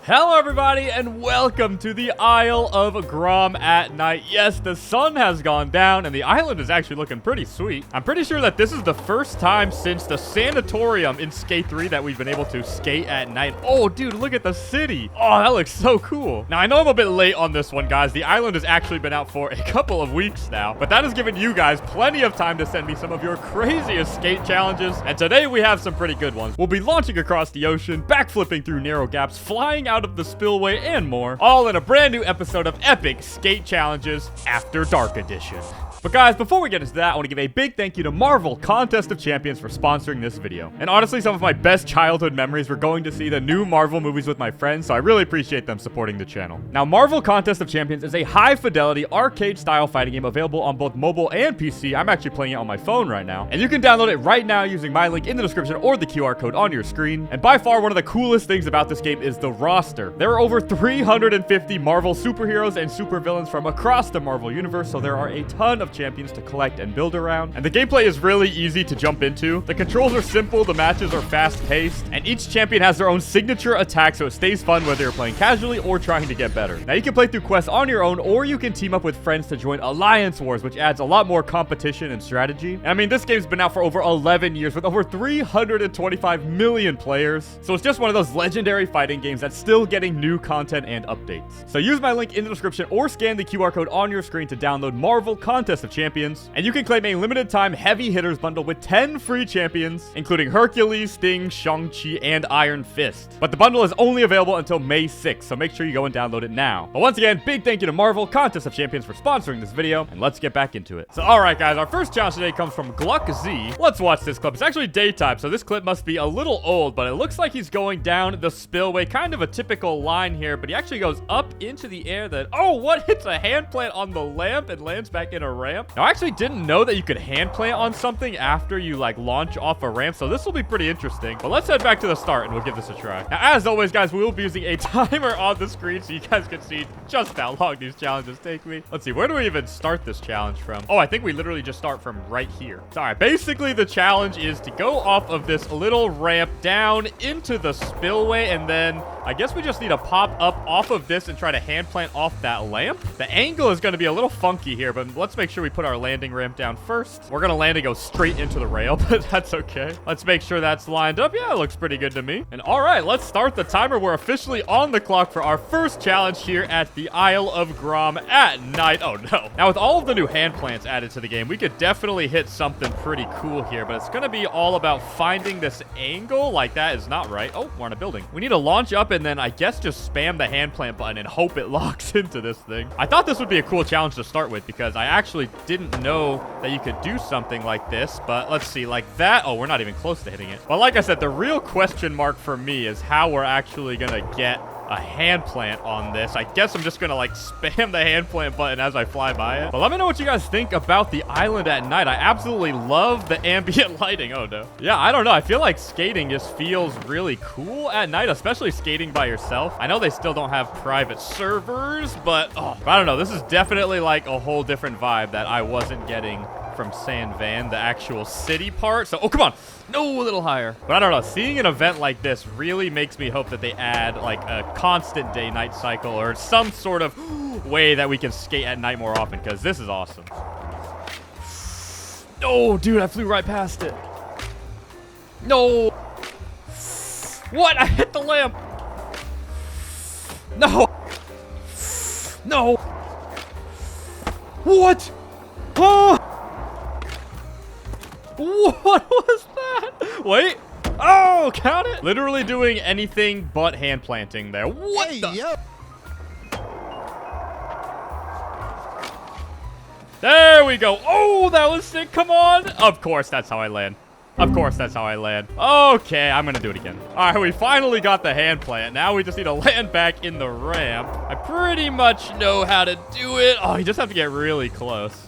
Hello everybody and welcome to the Isle of Grom at night. Yes, the sun has gone down and the island is actually looking pretty sweet. I'm pretty sure that this is the first time since the sanatorium in Skate 3 that we've been able to skate at night. Oh dude, look at the city. Oh, that looks so cool. Now I know I'm a bit late on this one, guys. The island has actually been out for a couple of weeks now, but that has given you guys plenty of time to send me some of your craziest skate challenges, and today we have some pretty good ones. We'll be launching across the ocean, backflipping through narrow gaps, flying out of the spillway, and more, all in a brand new episode of Epic Skate Challenges After Dark Edition. But guys, before we get into that, I want to give a big thank you to Marvel Contest of Champions for sponsoring this video. And honestly, some of my best childhood memories were going to see the new Marvel movies with my friends, so I really appreciate them supporting the channel. Now, Marvel Contest of Champions is a high-fidelity, arcade-style fighting game available on both mobile and PC. I'm actually playing it on my phone right now. And you can download it right now using my link in the description or the QR code on your screen. And by far, one of the coolest things about this game is the roster. There are over 350 Marvel superheroes and supervillains from across the Marvel universe, so there are a ton of champions to collect and build around. And the gameplay is really easy to jump into. The controls are simple, the matches are fast-paced, and each champion has their own signature attack, so it stays fun whether you're playing casually or trying to get better. Now, you can play through quests on your own, or you can team up with friends to join Alliance Wars, which adds a lot more competition and strategy. And I mean, this game's been out for over 11 years with over 325 million players, so it's just one of those legendary fighting games that's still getting new content and updates. So use my link in the description or scan the QR code on your screen to download Marvel Contest of Champions, and you can claim a limited time heavy hitters bundle with 10 free champions, including Hercules, Sting, Shang-Chi, and Iron Fist. But the bundle is only available until May 6th, so make sure you go and download it now. But once again, big thank you to Marvel Contest of Champions for sponsoring this video, and let's get back into it. So alright guys, our first challenge today comes from Gluck Z. Let's watch this clip. It's actually daytime, so this clip must be a little old, but it looks like he's going down the spillway, kind of a typical line here, but he actually goes up into the air then, oh, what? Hits a hand plant on the lamp and lands back in a ramp. Now, I actually didn't know that you could hand plant on something after you like launch off a ramp, so this will be pretty interesting. But let's head back to the start and we'll give this a try. Now, as always, guys, we will be using a timer on the screen so you guys can see just how long these challenges take me. Let's see, where do we even start this challenge from? Oh, I think we literally just start from right here. So, all right, basically the challenge is to go off of this little ramp down into the spillway, and then I guess we just need to pop up off of this and try to hand plant off that lamp. The angle is going to be a little funky here, but let's make sure we put our landing ramp down first. We're going to land and go straight into the rail, but that's okay. Let's make sure that's lined up. Yeah, it looks pretty good to me. And all right, let's start the timer. We're officially on the clock for our first challenge here at the Isle of Grom at night. Oh no. Now, with all of the new hand plants added to the game, we could definitely hit something pretty cool here, but it's going to be all about finding this angle. Like, that is not right. Oh, we're on a building. We need to launch up and then I guess just spam the hand plant button and hope it locks into this thing. I thought this would be a cool challenge to start with because I actually didn't know that you could do something like this, but let's see, like that. Oh, we're not even close to hitting it. Well, like I said, the real question mark for me is how we're actually gonna get a hand plant on this. I guess I'm just gonna like spam the hand plant button as I fly by it. But let me know what you guys think about the island at night. I absolutely love the ambient lighting. Oh no. Yeah, I don't know. I feel like skating just feels really cool at night, especially skating by yourself. I know they still don't have private servers, but oh, I don't know. This is definitely like a whole different vibe that I wasn't getting from San Van, the actual city part. So, oh, come on. No, a little higher. But I don't know. Seeing an event like this really makes me hope that they add like a constant day-night cycle or some sort of way that we can skate at night more often, because this is awesome. Oh, dude, I flew right past it. No. What? I hit the lamp. No. No. What? Oh. What was that? Wait. Oh, count it. Literally doing anything but hand planting there. What the? Yo. There we go. Oh, that was sick. Come on. Of course, that's how I land. Of course, that's how I land. Okay, I'm gonna do it again. All right, we finally got the hand plant. Now we just need to land back in the ramp. I pretty much know how to do it. Oh, you just have to get really close.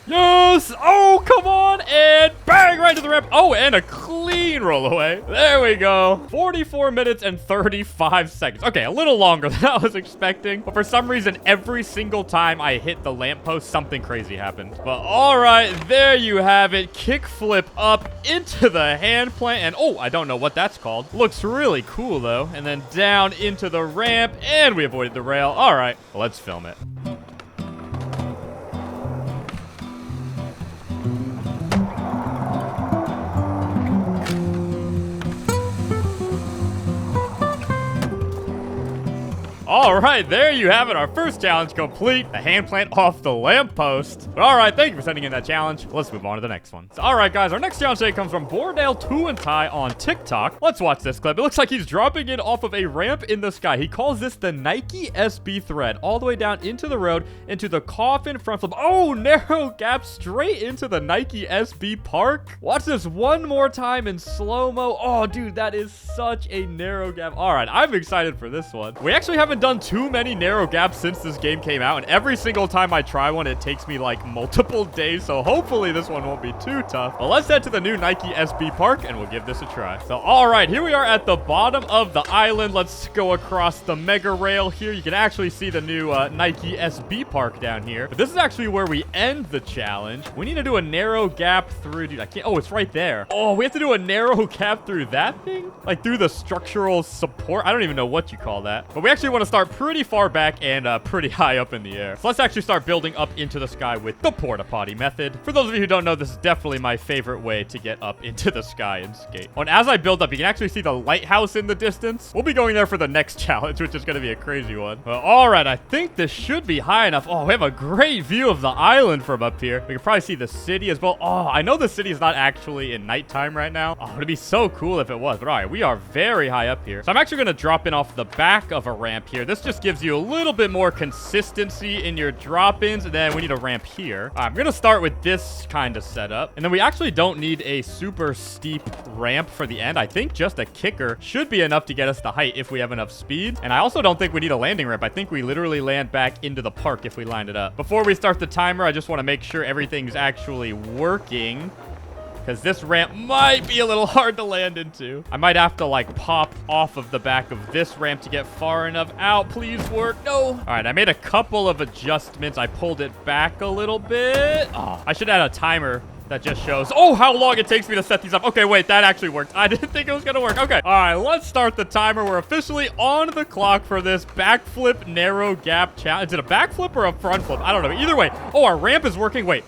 Yes! Oh, come on! And bang! Right to the ramp. Oh, and a clean roll away. There we go. 44 minutes and 35 seconds. Okay, a little longer than I was expecting. But for some reason, every single time I hit the lamppost, something crazy happened. But all right, there you have it. Kickflip up into the hand plant. And oh, I don't know what that's called. Looks really cool, though. And then down into the ramp. And we avoided the rail. All right, well, let's film it. All right, there you have it. Our first challenge complete. The hand plant off the lamppost. But all right, thank you for sending in that challenge. Let's move on to the next one. So, all right, guys, our next challenge today comes from Bordale 2 and Ty on TikTok. Let's watch this clip. It looks like he's dropping in off of a ramp in the sky. He calls this the Nike SB thread, all the way down into the road, into the coffin front flip. Oh, narrow gap straight into the Nike SB park. Watch this one more time in slow-mo. Oh, dude, that is such a narrow gap. All right, I'm excited for this one. We actually haven't done too many narrow gaps since this game came out, and every single time I try one, it takes me like multiple days, so hopefully this one won't be too tough. But let's head to the new Nike SB Park, and we'll give this a try. So, all right, here we are at the bottom of the island. Let's go across the mega rail here. You can actually see the new Nike SB Park down here. But this is actually where we end the challenge. We need to do a narrow gap through, dude, I can't, oh, it's right there. Oh, we have to do a narrow gap through that thing? Like through the structural support? I don't even know what you call that. But we actually want to start pretty far back and pretty high up in the air. So let's actually start building up into the sky with the porta potty method. For those of you who don't know, this is definitely my favorite way to get up into the sky and skate. And as I build up, you can actually see the lighthouse in the distance. We'll be going there for the next challenge, which is going to be a crazy one. Well, all right, I think this should be high enough. Oh, we have a great view of the island from up here. We can probably see the city as well. Oh, I know the city is not actually in nighttime right now. Oh, it'd be so cool if it was. But all right, we are very high up here. So I'm actually going to drop in off the back of a ramp here. This just gives you a little bit more consistency in your drop-ins, and then we need a ramp here. I'm gonna start with this kind of setup, and then we actually don't need a super steep ramp for the end. I think just a kicker should be enough to get us the height if we have enough speed, and I also don't think we need a landing ramp. I think we literally land back into the park if we lined it up. Before we start the timer, I just want to make sure everything's actually working, because this ramp might be a little hard to land into. I might have to, like, pop off of the back of this ramp to get far enough out. Please work. No. All right, I made a couple of adjustments. I pulled it back a little bit. Oh, I should add a timer that just shows, oh, how long it takes me to set these up. Okay, wait, that actually worked. I didn't think it was gonna work. Okay. All right, let's start the timer. We're officially on the clock for this backflip narrow gap challenge. Is it a backflip or a front flip? I don't know. Either way. Oh, our ramp is working. Wait.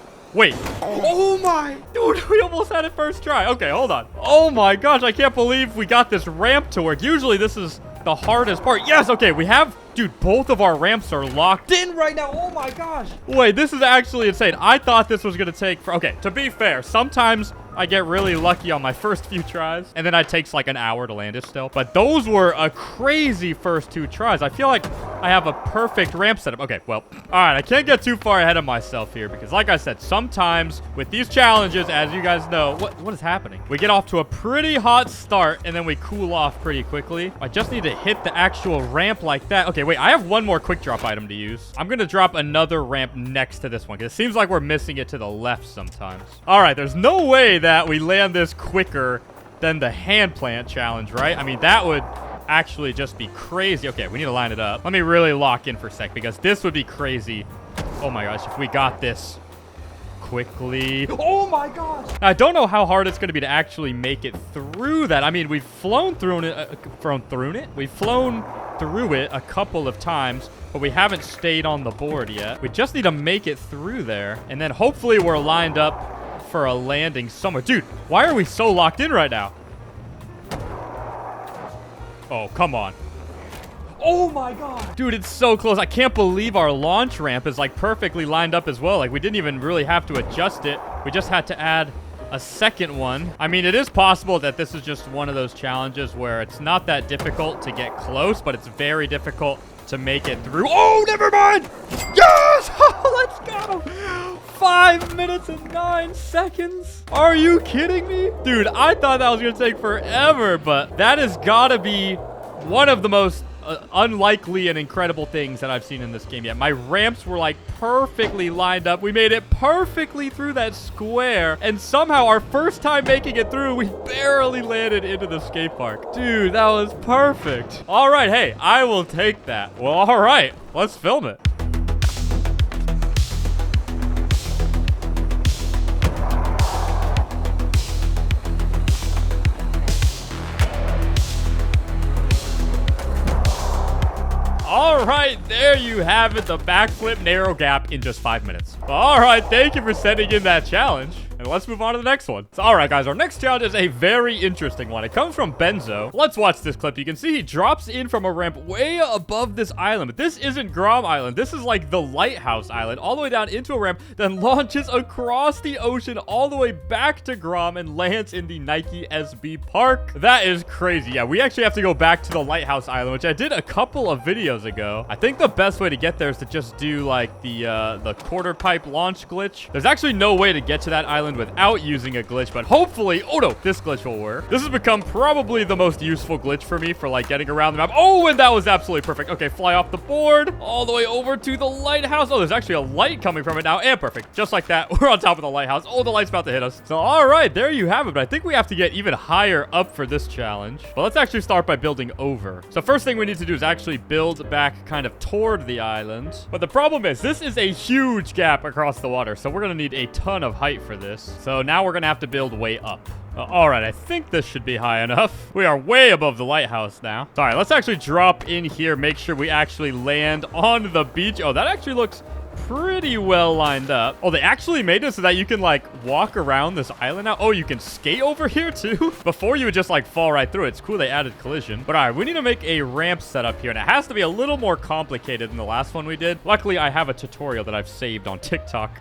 Oh my, dude, we almost had it first try. Okay, hold on. Oh my gosh, I can't believe we got this ramp to work. Usually this is the hardest part. Yes, okay, we have, dude, both of our ramps are locked in right now. Oh my gosh. Wait, this is actually insane. I thought this was gonna take for, okay, to be fair, sometimes I get really lucky on my first few tries, and then it takes like an hour to land it still. But those were a crazy first 2 tries. I feel like I have a perfect ramp setup. Okay, well, all right, I can't get too far ahead of myself here because, like I said, sometimes with these challenges, as you guys know, what is happening? We get off to a pretty hot start, and then we cool off pretty quickly. I just need to hit the actual ramp like that. Okay, wait, I have one more quick drop item to use. I'm gonna drop another ramp next to this one because it seems like we're missing it to the left sometimes. All right, there's no way that we land this quicker than the hand plant challenge, right? I mean, that would actually just be crazy. Okay, we need to line it up. Let me really lock in for a sec because this would be crazy. Oh my gosh, if we got this quickly. Oh my gosh. I don't know how hard it's going to be to actually make it through that. I mean, we've flown through it. We've flown through it a couple of times, but we haven't stayed on the board yet. We just need to make it through there, and then hopefully we're lined up for a landing somewhere. Dude, why are we so locked in right now? Oh, come on. Oh my god. Dude, it's so close. I can't believe our launch ramp is like perfectly lined up as well. Like we didn't even really have to adjust it. We just had to add a second one. I mean, it is possible that this is just one of those challenges where it's not that difficult to get close, but it's very difficult to make it through. Oh, never mind. Yes! Let's go. 5 minutes and 9 seconds. Are you kidding me? Dude, I thought that was gonna take forever, but that has gotta be one of the most unlikely and incredible things that I've seen in this game yet. My ramps were like perfectly lined up. We made it perfectly through that square. And somehow our first time making it through, we barely landed into the skate park. Dude, that was perfect. All right, hey, I will take that. Well, all right, let's film it. All right, there you have it, the backflip narrow gap in just 5 minutes. All right, thank you for sending in that challenge. And let's move on to the next one. So, all right, guys, our next challenge is a very interesting one. It comes from Benzo. Let's watch this clip. You can see he drops in from a ramp way above this island. But this isn't Grom Island. This is like the Lighthouse Island, all the way down into a ramp, then launches across the ocean all the way back to Grom and lands in the Nike SB Park. That is crazy. Yeah, we actually have to go back to the Lighthouse Island, which I did a couple of videos ago. I think the best way to get there is to just do like the quarter pipe launch glitch. There's actually no way to get to that island without using a glitch, but hopefully, oh no, this glitch will work. This has become probably the most useful glitch for me for like getting around the map. Oh, and that was absolutely perfect. Okay, fly off the board all the way over to the lighthouse. Oh, there's actually a light coming from it now, and perfect. Just like that, we're on top of the lighthouse. Oh, the light's about to hit us. So, all right, there you have it, but I think we have to get even higher up for this challenge. But let's actually start by building over. So first thing we need to do is actually build back kind of toward the island. But the problem is, this is a huge gap across the water, so we're gonna need a ton of height for this. So now we're gonna have to build way up. All right, I think this should be high enough. We are way above the lighthouse now. All right, let's actually drop in here, make sure we actually land on the beach. Oh, that actually looks pretty well lined up. Oh, they actually made it so that you can like walk around this island now. Oh, you can skate over here too. Before you would just like fall right through it. It's cool they added collision. But all right, we need to make a ramp setup here, and it has to be a little more complicated than the last one we did. Luckily, I have a tutorial that I've saved on TikTok.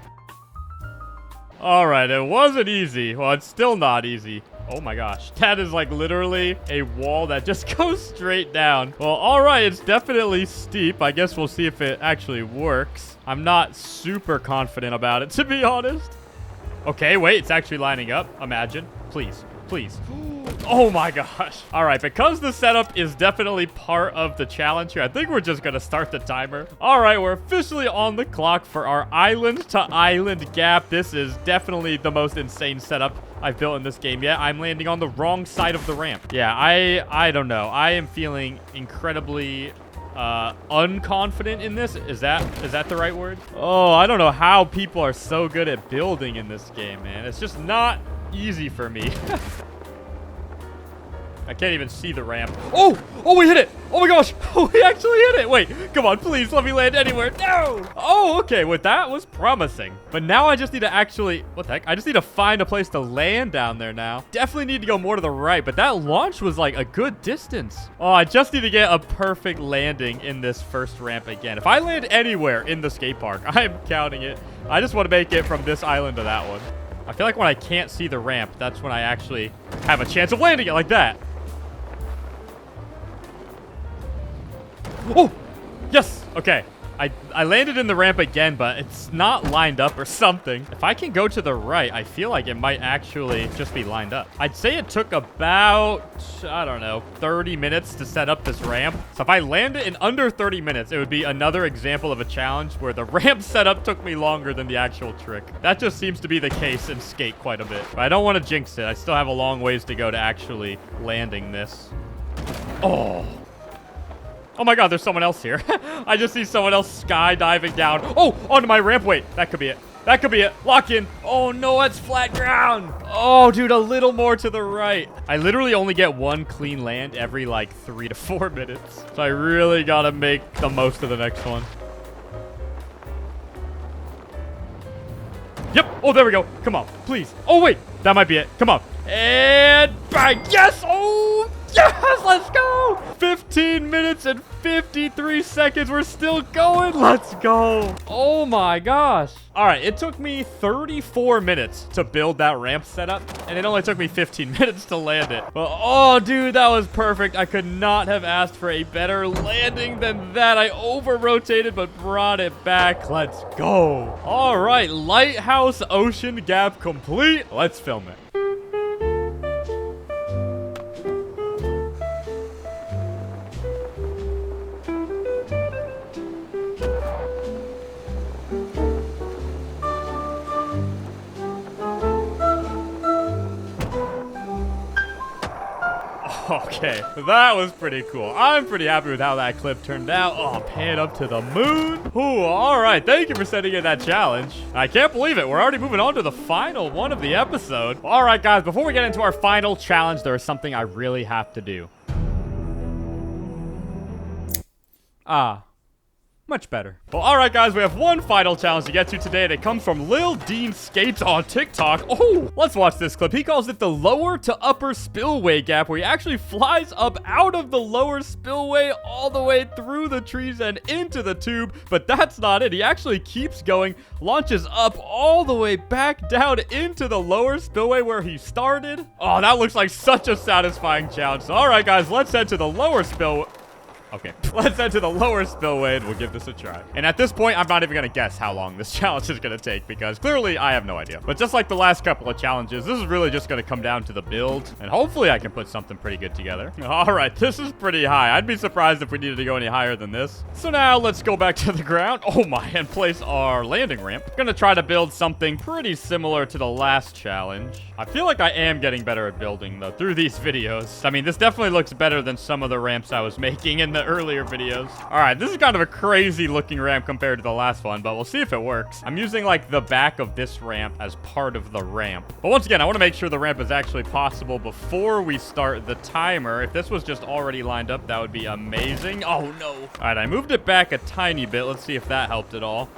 All right, it wasn't easy. Well, it's still not easy. Oh my gosh, that is like literally a wall that just goes straight down. Well, all right, it's definitely steep. I guess we'll see if it actually works. I'm not super confident about it, to be honest. Okay, wait, it's actually lining up. Imagine. Please, please. Oh my gosh. All right, because the setup is definitely part of the challenge here, I think we're just gonna start the timer. All right, we're officially on the clock for our island to island gap. This is definitely the most insane setup I've built in this game yet. I'm landing on the wrong side of the ramp. Yeah, I don't know. I am feeling incredibly unconfident in this. Is that the right word? Oh, I don't know how people are so good at building in this game, man. It's just not easy for me. I can't even see the ramp. Oh, we hit it. Oh my gosh. Oh, we actually hit it. Wait, come on, please let me land anywhere. No. Oh, okay. Well, that was promising. But now I just need to actually, what the heck? I just need to find a place to land down there now. Definitely need to go more to the right, but that launch was like a good distance. Oh, I just need to get a perfect landing in this first ramp again. If I land anywhere in the skate park, I'm counting it. I just want to make it from this island to that one. I feel like when I can't see the ramp, that's when I actually have a chance of landing it like that. Oh, yes. Okay. I landed in the ramp again, but it's not lined up or something. If I can go to the right, I feel like it might actually just be lined up. I'd say it took about, I don't know, 30 minutes to set up this ramp. So if I land it in under 30 minutes, it would be another example of a challenge where the ramp setup took me longer than the actual trick. That just seems to be the case in Skate quite a bit. But I don't want to jinx it. I still have a long ways to go to actually landing this. Oh. Oh my god, there's someone else here. I just see someone else skydiving down. Oh, onto my ramp. Wait, that could be it. That could be it. Lock in. Oh no, it's flat ground. Oh, dude, a little more to the right. I literally only get one clean land every like 3 to 4 minutes. So I really gotta make the most of the next one. Yep. Oh, there we go. Come on, please. Oh, wait. That might be it. Come on. And bang. Yes. Oh, yes. Let's go. 15 minutes and 53 seconds. We're still going. Let's go. Oh, my gosh. All right. It took me 34 minutes to build that ramp setup, and it only took me 15 minutes to land it. Well, oh, dude, that was perfect. I could not have asked for a better landing than that. I over-rotated, but brought it back. Let's go. All right. Lighthouse Ocean Gap complete. Let's film it. Okay, that was pretty cool. I'm pretty happy with how that clip turned out. Oh, pan up to the moon. Ooh, all right. Thank you for sending in that challenge. I can't believe it. We're already moving on to the final one of the episode. All right, guys, before we get into our final challenge, there is something I really have to do. Much better. Well, all right, guys, we have one final challenge to get to today, and it comes from Lil Dean Skates on TikTok. Oh, let's watch this clip. He calls it the lower to upper spillway gap, where he actually flies up out of the lower spillway all the way through the trees and into the tube, but that's not it. He actually keeps going, launches up all the way back down into the lower spillway where he started. Oh, that looks like such a satisfying challenge. So, all right, guys, let's head to the lower spillway. Okay, let's head to the lower spillway and we'll give this a try. And at this point, I'm not even gonna guess how long this challenge is gonna take because clearly I have no idea. But just like the last couple of challenges, this is really just gonna come down to the build. And hopefully I can put something pretty good together. All right, this is pretty high. I'd be surprised if we needed to go any higher than this. So now let's go back to the ground. Oh my, and place our landing ramp. Gonna try to build something pretty similar to the last challenge. I feel like I am getting better at building though through these videos. I mean, this definitely looks better than some of the ramps I was making in the earlier videos. All right, this is kind of a crazy looking ramp compared to the last one, but we'll see if it works. I'm using like the back of this ramp as part of the ramp. But once again, I want to make sure the ramp is actually possible before we start the timer. If this was just already lined up, that would be amazing. Oh no. All right, I moved it back a tiny bit. Let's see if that helped at all.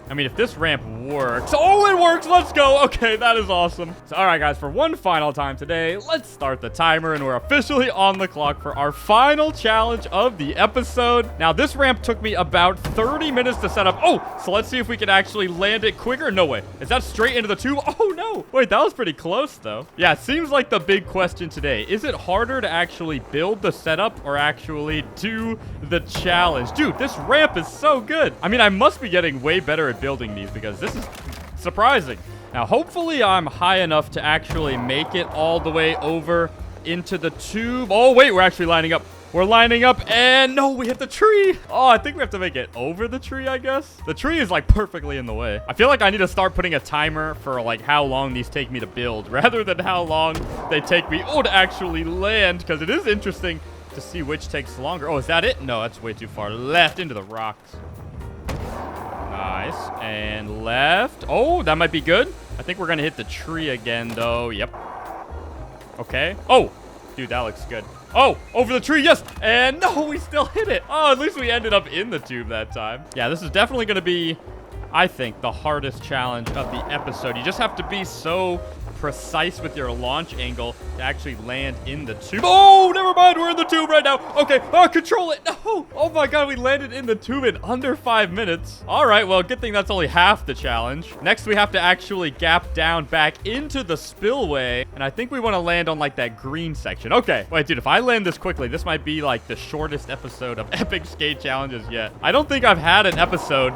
I mean, if this ramp works... Oh, it works! Let's go! Okay, that is awesome. So, all right, guys, for one final time today, let's start the timer, and we're officially on the clock for our final challenge of the episode. Now, this ramp took me about 30 minutes to set up. Oh, so let's see if we can actually land it quicker. No way. Is that straight into the tube? Oh, no. Wait, that was pretty close, though. Yeah, it seems like the big question today. Is it harder to actually build the setup or actually do the challenge? Dude, this ramp is so good. I mean, I must be getting way better at building these because this is surprising. Now, hopefully I'm high enough to actually make it all the way over into the tube. Oh, wait, we're actually lining up. We're lining up, and no, we hit the tree. Oh, I think we have to make it over the tree, I guess. The tree is like perfectly in the way. I feel like I need to start putting a timer for like how long these take me to build rather than how long they take me, to actually land, because it is interesting to see which takes longer. Oh, is that it? No, that's way too far left into the rocks. Nice. And left. Oh, that might be good. I think we're going to hit the tree again, though. Yep. Okay. Oh, dude, that looks good. Oh, over the tree. Yes. And no, we still hit it. Oh, at least we ended up in the tube that time. Yeah, this is definitely going to be, I think, the hardest challenge of the episode. You just have to be so precise with your launch angle to actually land in the tube. Oh, never mind. We're in the tube right now. Okay. Oh, control it. No. Oh my God. We landed in the tube in under 5 minutes. All right. Well, good thing that's only half the challenge. Next, we have to actually gap down back into the spillway. And I think we want to land on like that green section. Okay. Wait, dude, if I land this quickly, this might be like the shortest episode of Epic Skate Challenges yet. I don't think I've had an episode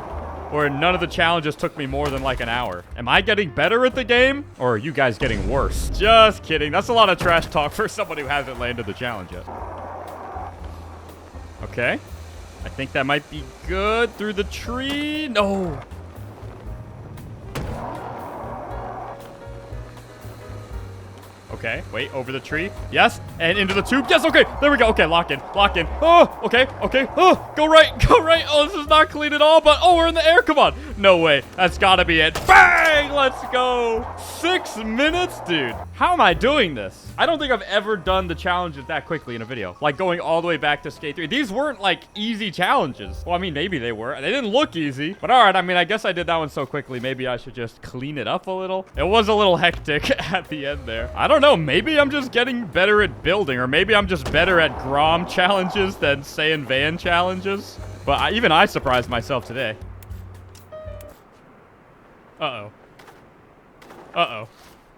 where none of the challenges took me more than like an hour. Am I getting better at the game? Or are you guys getting worse? Just kidding. That's a lot of trash talk for someone who hasn't landed the challenge yet. Okay. I think that might be good through the tree. No. Okay, wait, over the tree. Yes, and into the tube. Yes, okay, there we go. Okay, lock in, lock in. Oh, okay, okay. Oh, go right, go right. Oh, this is not clean at all, but oh, we're in the air. Come on. No way. That's gotta be it. Bang! Let's go. 6 minutes, dude. How am I doing this? I don't think I've ever done the challenges that quickly in a video. Like going all the way back to Skate 3. These weren't like easy challenges. Well, I mean, maybe they were. They didn't look easy. But all right, I mean, I guess I did that one so quickly. Maybe I should just clean it up a little. It was a little hectic at the end there. I don't know. Maybe I'm just getting better at building. Or maybe I'm just better at Grom challenges than Saiyan Van challenges. But even I surprised myself today. Uh-oh. Uh-oh.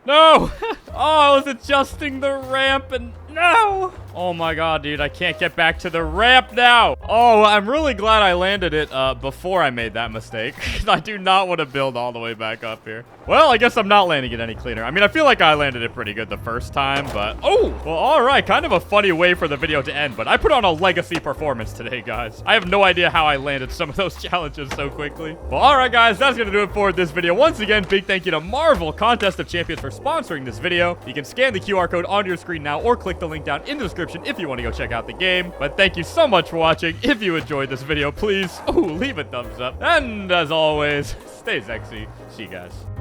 No! Oh, I was adjusting the ramp and no! Oh my God, dude, I can't get back to the ramp now. Oh, I'm really glad I landed it before I made that mistake. I do not want to build all the way back up here. Well, I guess I'm not landing it any cleaner. I mean, I feel like I landed it pretty good the first time, but oh, well, all right. Kind of a funny way for the video to end, but I put on a legacy performance today, guys. I have no idea how I landed some of those challenges so quickly. Well, all right, guys, that's going to do it for this video. Once again, big thank you to Marvel Contest of Champions for sponsoring this video. You can scan the QR code on your screen now or click the link down in the description if you want to go check out the game. But thank you so much for watching. If you enjoyed this video, please, leave a thumbs up. And as always, stay Zexy. See you guys.